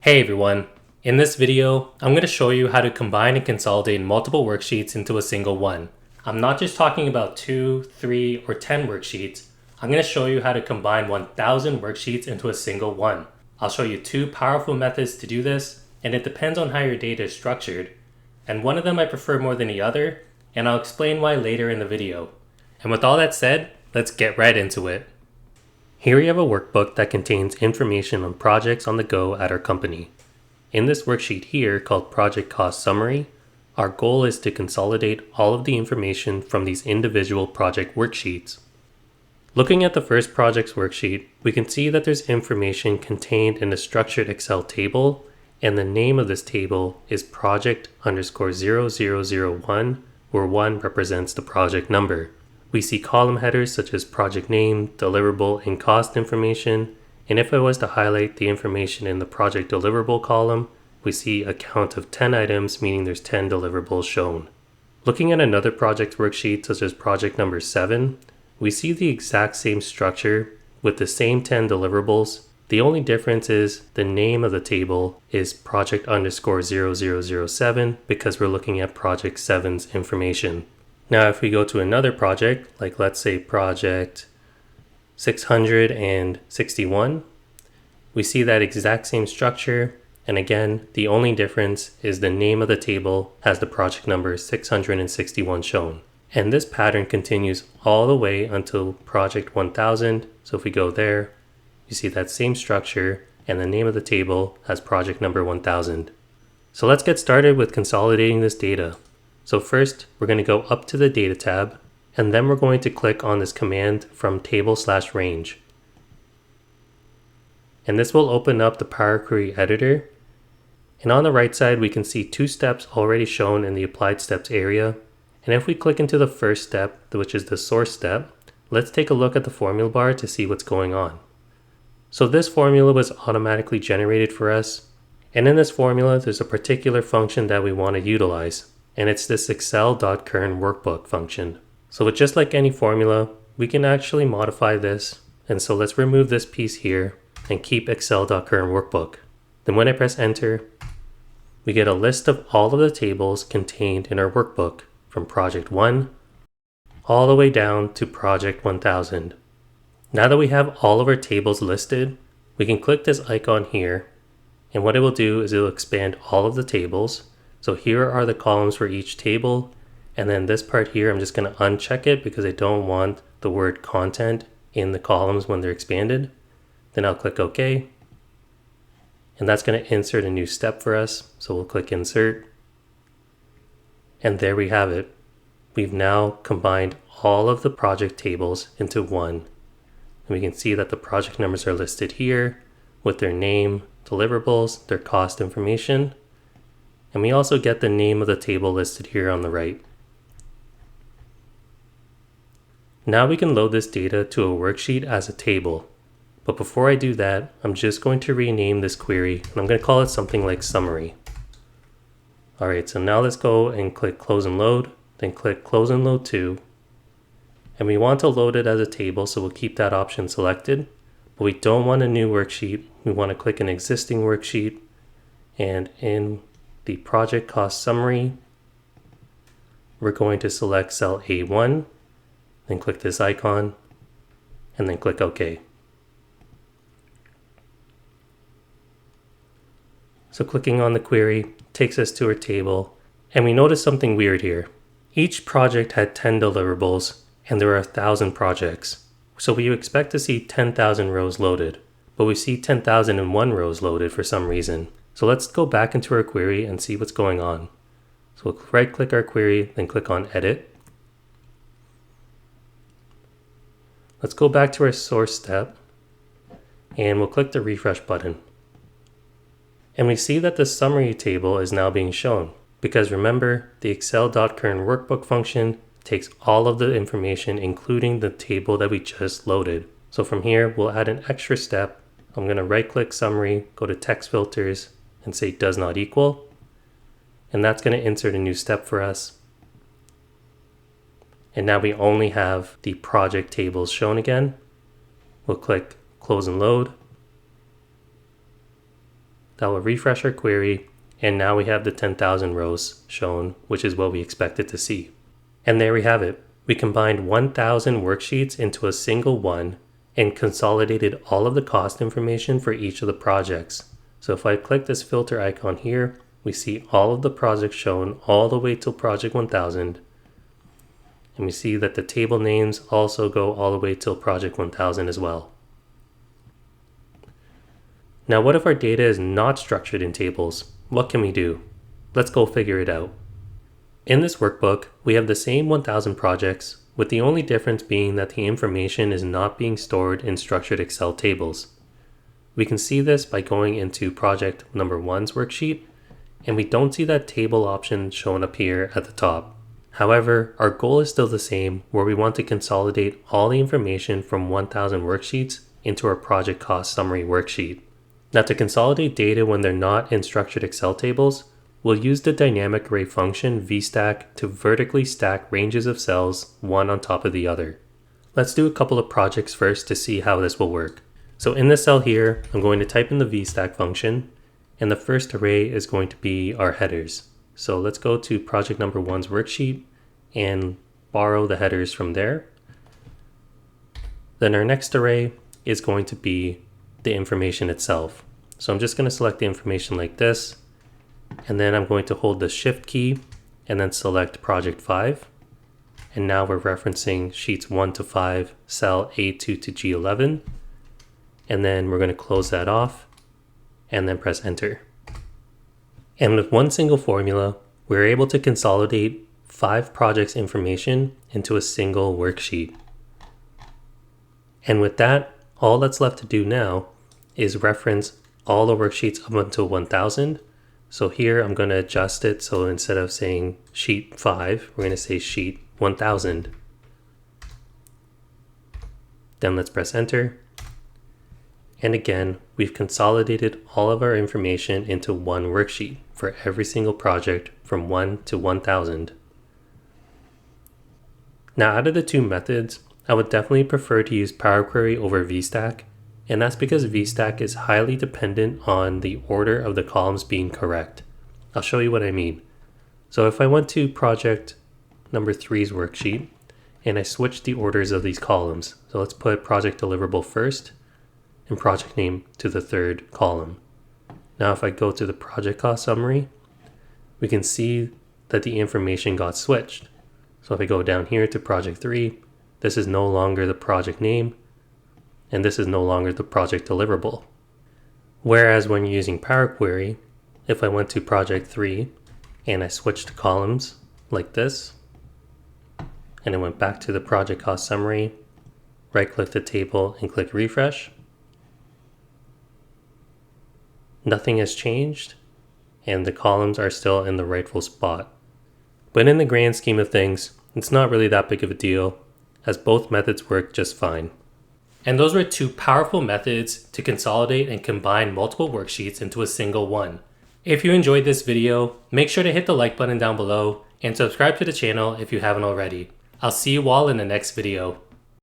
Hey everyone! In this video, I'm going to show you how to combine and consolidate multiple worksheets into a single one. I'm not just talking about 2, 3, or 10 worksheets. I'm going to show you how to combine 1,000 worksheets into a single one. I'll show you two powerful methods to do this, and it depends on how your data is structured. And one of them I prefer more than the other, and I'll explain why later in the video. And with all that said, let's get right into it. Here we have a workbook that contains information on projects on the go at our company. In this worksheet here called Project Cost Summary, our goal is to consolidate all of the information from these individual project worksheets. Looking at the first project's worksheet, we can see that there's information contained in a structured Excel table, and the name of this table is project_0001, where 1 represents the project number. We see column headers such as project name, deliverable, and cost information. And if I was to highlight the information in the project deliverable column, we see a count of 10 items, meaning there's 10 deliverables shown. Looking at another project worksheet such as project number 7, we see the exact same structure with the same 10 deliverables. The only difference is the name of the table is project_0007 because we're looking at project 7's information. Now, if we go to another project, like let's say project 661, we see that exact same structure. And again, the only difference is the name of the table has the project number 661 shown. And this pattern continues all the way until project 1000. So if we go there, you see that same structure and the name of the table has project number 1000. So let's get started with consolidating this data. So first, we're going to go up to the Data tab, and then we're going to click on this command from table/range. And this will open up the PowerQuery editor. And on the right side, we can see two steps already shown in the Applied Steps area. And if we click into the first step, which is the source step, let's take a look at the formula bar to see what's going on. So this formula was automatically generated for us. And in this formula, there's a particular function that we want to utilize. And it's this Excel.currentWorkbook function. So with just like any formula, we can actually modify this. And so let's remove this piece here and keep Excel.currentWorkbook. Then when I press enter, we get a list of all of the tables contained in our workbook from project 1 all the way down to project 1000. Now that we have all of our tables listed, we can click this icon here. And what it will do is it will expand all of the tables. So here are the columns for each table, and then this part here, I'm just going to uncheck it because I don't want the word content in the columns when they're expanded. Then I'll click OK, and that's going to insert a new step for us. So we'll click Insert, and there we have it. We've now combined all of the project tables into one. And we can see that the project numbers are listed here with their name, deliverables, their cost information. And we also get the name of the table listed here on the right. Now we can load this data to a worksheet as a table. But before I do that, I'm just going to rename this query, and I'm going to call it something like summary. Alright, so now let's go and click close and load, then click close and load to. And we want to load it as a table, so we'll keep that option selected. But we don't want a new worksheet. We want to click an existing worksheet, and in the project cost summary, we're going to select cell A1, then click this icon, and then click OK. So clicking on the query takes us to our table, and we notice something weird here. Each project had 10 deliverables, and there are 1,000 projects. So we expect to see 10,000 rows loaded, but we see 10,001 rows loaded for some reason. So let's go back into our query and see what's going on. So we'll right click our query, then click on Edit. Let's go back to our source step, and we'll click the refresh button. And we see that the summary table is now being shown, because remember, the Excel.currentWorkbook function takes all of the information, including the table that we just loaded. So from here, we'll add an extra step. I'm going to right click summary, go to text filters, and say does not equal. And that's going to insert a new step for us. And now we only have the project tables shown again. We'll click close and load. that will refresh our query, and now we have the 10,000 rows shown, which is what we expected to see. And there we have it. We combined 1,000 worksheets into a single one and consolidated all of the cost information for each of the projects. So if I click this filter icon here, we see all of the projects shown all the way till project 1000. And we see that the table names also go all the way till project 1000 as well. Now, what if our data is not structured in tables? What can we do? Let's go figure it out. In this workbook, we have the same 1000 projects, with the only difference being that the information is not being stored in structured Excel tables. We can see this by going into project number 1's worksheet, and we don't see that table option shown up here at the top. However, our goal is still the same, where we want to consolidate all the information from 1000 worksheets into our project cost summary worksheet. Now, to consolidate data when they're not in structured Excel tables, we'll use the dynamic array function VSTACK to vertically stack ranges of cells one on top of the other. Let's do a couple of projects first to see how this will work. So in this cell here, I'm going to type in the VSTACK function, and the first array is going to be our headers. So let's go to project number 1's worksheet and borrow the headers from there. Then our next array is going to be the information itself. So I'm just going to select the information like this, and then I'm going to hold the shift key and then select project 5. And now we're referencing sheets 1 to 5, cell A2 to G11. And then we're going to close that off and then press enter. And with one single formula, we're able to consolidate 5 projects information into a single worksheet. And with that, all that's left to do now is reference all the worksheets up until 1000. So here I'm going to adjust it. So instead of saying sheet 5, we're going to say sheet 1000. Then let's press enter. And again, we've consolidated all of our information into one worksheet for every single project from 1 to 1000. Now, out of the two methods, I would definitely prefer to use PowerQuery over VSTACK, and that's because VSTACK is highly dependent on the order of the columns being correct. I'll show you what I mean. So if I went to project number 3's worksheet, and I switched the orders of these columns. So let's put project deliverable first, and project name to the 3rd column. Now if I go to the project cost summary, we can see that the information got switched. So if I go down here to project 3, this is no longer the project name, and this is no longer the project deliverable. Whereas when you're using PowerQuery, if I went to project 3 and I switched columns like this, and I went back to the project cost summary, right click the table and click refresh, nothing has changed, and the columns are still in the rightful spot. But in the grand scheme of things, it's not really that big of a deal, as both methods work just fine. And those were 2 powerful methods to consolidate and combine multiple worksheets into a single one. If you enjoyed this video, make sure to hit the like button down below and subscribe to the channel if you haven't already. I'll see you all in the next video.